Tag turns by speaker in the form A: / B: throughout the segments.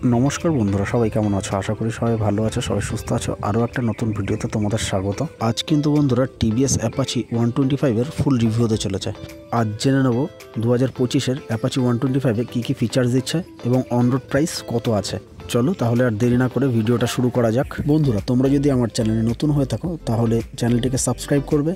A: নমস্কার বন্ধুরা, সবাই কেমন আছো? আশা করি সবাই ভালো আছো, সবাই সুস্থ আছো। আরও একটা নতুন ভিডিওতে তোমাদের স্বাগত। আজ কিন্তু বন্ধুরা টিভিএস অ্যাপাচি 125-এর ফুল রিভিউ হতে চলেছে। আজ জেনে নেব 2025-এর অ্যাপাচি 125-এ কী কী ফিচার্স দিচ্ছে এবং অন রোড প্রাইস কত আছে। চলো তাহলে আর দেরি না করে ভিডিওটা শুরু করা যাক। বন্ধুরা, তোমরা যদি আমার চ্যানেলে নতুন হয়ে থাকো তাহলে চ্যানেলটিকে সাবস্ক্রাইব করবে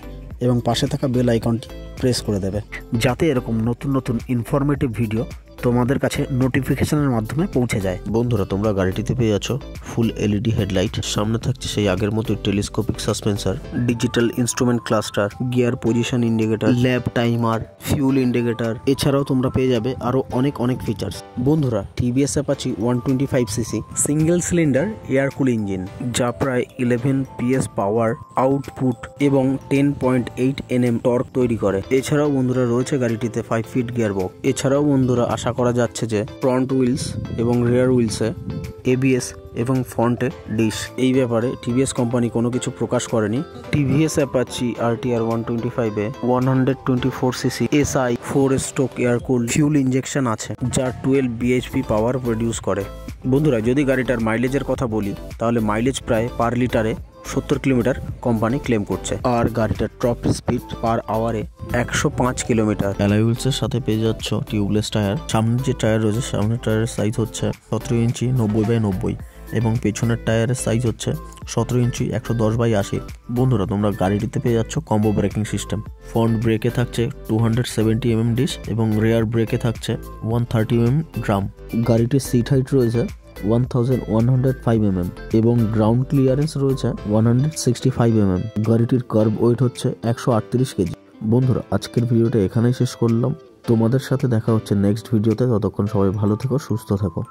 A: এবং পাশে থাকা বেল আইকনটি প্রেস করে দেবে, যাতে এরকম নতুন নতুন ইনফরমেটিভ ভিডিও তোমাদের কাছে নোটিফিকেশনের মাধ্যমে পৌঁছে যায়।
B: বন্ধুরা, তোমরা গাড়িটিতে পেয়ে যাচ্ছ ফুল এলইডি হেডলাইট, সামনে থাকছে সেই আগের মতো telescopic suspension, digital instrument cluster, gear position indicator, lap timer, fuel indicator. এছাড়াও তোমরা পেয়ে যাবে আরো অনেক ফিচার্স। বন্ধুরা, TVS Apache 125cc single cylinder air cool engine, যা প্রায় 11 PS পাওয়ার আউটপুট এবং 10.8 Nm টর্ক তৈরি করে। এছাড়াও বন্ধুরা রয়েছে গাড়িটিতে 5 ফিট গিয়ার বক্স। এছাড়াও বন্ধুরা আশা করা যাচ্ছে যে ফ্রন্ট হুইলস এবং রিয়ার হুইলসে ABS এবং ফ্রন্টে ডিশ। এই ব্যাপারে টিভিএস কোম্পানি কোনো কিছু প্রকাশ করেনি। TVS Apache RTR 125-এ 124cc SI 4 stroke air কুল ফিউল ইঞ্জেকশন আছে, যা 12 bhp পাওয়ার প্রডিউস করে। বন্ধুরা, যদি গাড়িটার মাইলেজের কথা বলি তাহলে মাইলেজ প্রায় পার লিটারে 70 কিলোমিটার কোম্পানি ক্লেম করছে, আর গাড়িটার টপ স্পিড পার আওয়ারে 105 কিলোমিটার। অ্যালয় হুইলসের সাথে পেয়ে যাচ্ছ টিউবলেস টায়ার। সামনের যে টায়ার রয়েছে, সামনের টায়ারের সাইজ হচ্ছে 17 ইঞ্চি 90/90 এবং পেছনের টায়ারের সাইজ হচ্ছে 17 ইঞ্চি 110/80। বন্ধুরা, তোমরা গাড়িটিতে পেয়ে যাচ্ছ কম্বো ব্রেকিং সিস্টেম। ফ্রন্ট ব্রেকে থাকছে 270 mm ডিশ এবং রিয়ার ব্রেকে থাকছে 130 mm ড্রাম। গাড়িটির সিট হাইট রয়েছে 1105 mm এবং গ্রাউন্ড ক্লিয়ারেন্স রয়েছে 165 mm। গাড়িটির কার্ব ওয়েট হচ্ছে 138 কেজি। বন্ধুরা, আজকের ভিডিওটা এখানেই শেষ করলাম। তোমাদের সাথে দেখা হচ্ছে নেক্সট ভিডিওতে। ততক্ষণ সবাই ভালো থেকো, সুস্থ থাকো।